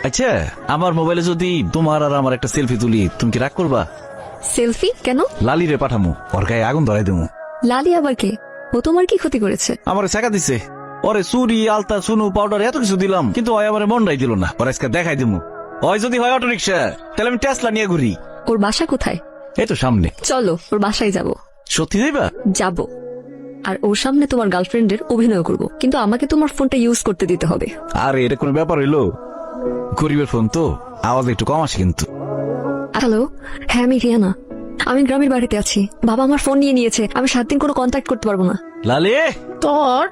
আচ্ছা, আমার মোবাইলে যদি তোমার আর আমার একটা সেলফি তুলি, তুমি কি রাগ করবা? সেলফি কেন? লালি রে পাঠামু, ওর গায়ে আগুন ধরাই দেবো। লালি আবার কে? ও তোমার কি ক্ষতি করেছে? আমার শেখা দিছে, ওরে চুরি আলতা সুনু পাউডার এত কিছু দিলাম, কিন্তু ওই আমার মনটাই দিল না। ওর আজকে দেখাই দেবো। ওই যদি হয় অটো রিক্সা, তাহলে আমি টেসলা নিয়ে ঘুরি। ওর বাসা কোথায়? এই তো সামনে। চলো ওর বাসায় যাব। সত্যি যাইবা? যাব, আর ওর সামনে তোমার গার্লফ্রেন্ডের অভিনয় করব, কিন্তু আমাকে তোমার ফোনটা ইউজ করতে দিতে হবে। আরে এটা কোনো ব্যাপার হইলো? গরিবের ফোন তো, আওয়াজ একটু কম আসে কিন্তু। হ্যালো, হ্যাঁ আমি রিয়ানা। আমি গ্রামের বাড়িতে আছি, বাবা আমার ফোন নিয়ে নিয়েছে, আমি 7 দিন কোনো কন্ট্যাক্ট করতে পারবো না। লালি তোর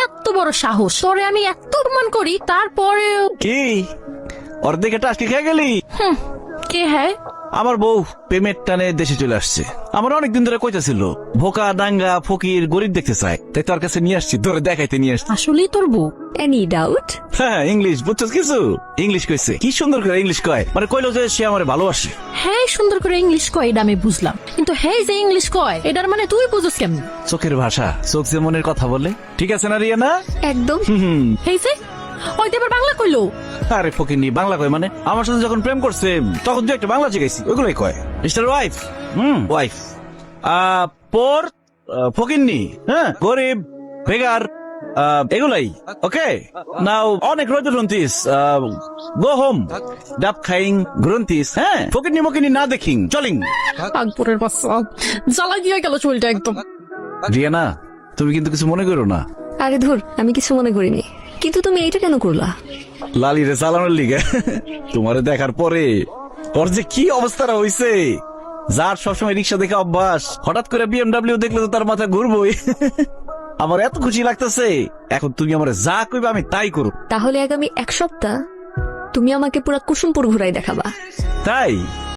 এত বড় সাহস, তোরে আমি এত অপমান করি তারপরেও কি ওর দিকে টাসকে খেয়ে গেলি? কে হ্যাঁ? আমার বউ পেমেন্ট টানে দেশে চলে আসছে। আমার অনেকদিন ধরে কইতাছিল ভোকা ডাঙ্গা ফকির গরিব দেখতে চায়, তাই তোর কাছে নিয়ে আসছি, তোরে দেখাইতে নিয়ে আসছি। আসলেই তোর বউ? Any doubt? হ্যাঁ, ইংলিশ বুঝছস কিছু? ইংলিশ কইছে, কি সুন্দর করে ইংলিশ কয়, মানে কইলো যে সে আমারে ভালোবাসে। হ্যাঁ সুন্দর করে ইংলিশ কয় এটা আমি বুঝলাম, কিন্তু হ্যাঁ যে ইংলিশ কয় এটার মানে তুই বুঝস কেমন? চোখের ভাষা, চোখ যে মনের কথা বলে। ঠিক আছে না রিয়ানা? একদম। হেই যে ওই তো এবার বাংলা কইলো। আরে ফকির নি বাংলা কয় মানে? আমার সাথে যখন প্রেম করছে তখন দু একটা বাংলা শিখাইছি, ওইগুলোই কয়। মিস্টার ওয়াইফ, ওয়াইফ পর ফকিরনি, হ্যাঁ গরিব বেগার এগুলাই। ওকে নাও অনেক রোদ গ্রন্থিস, গো হোম ডাব খাইং গ্রন্থিস, হ্যাঁ ফকিরনি মকিনি না দেখিং চলিং। আগপুরের বাচ্চা জ্বালা গিয়ে গেল চুলটা একদম। রিয়ানা তুমি কিন্তু কিছু মনে করো না। আরে ধুর, আমি কিছু মনে করিনি, কিন্তু তুমি এইটা কেন করলা? লালি রে চালানোর লিগে। তোমারে দেখার পরে ওর যে কি অবস্থাটা হইছে, যার সবসময় রিক্সা দেখে অভ্যাস, হঠাৎ করে বিএমডাব্লিউ দেখলে তো তার মাথা ঘুরবই। আমার এত খুশি লাগতেছে, এখন তুমি আমার যা কইবে আমি তাই করব। তাহলে আগামী 1 সপ্তাহ তুমি আমাকে পুরা কুসুমপুর ঘুরাই দেখাবা। তাই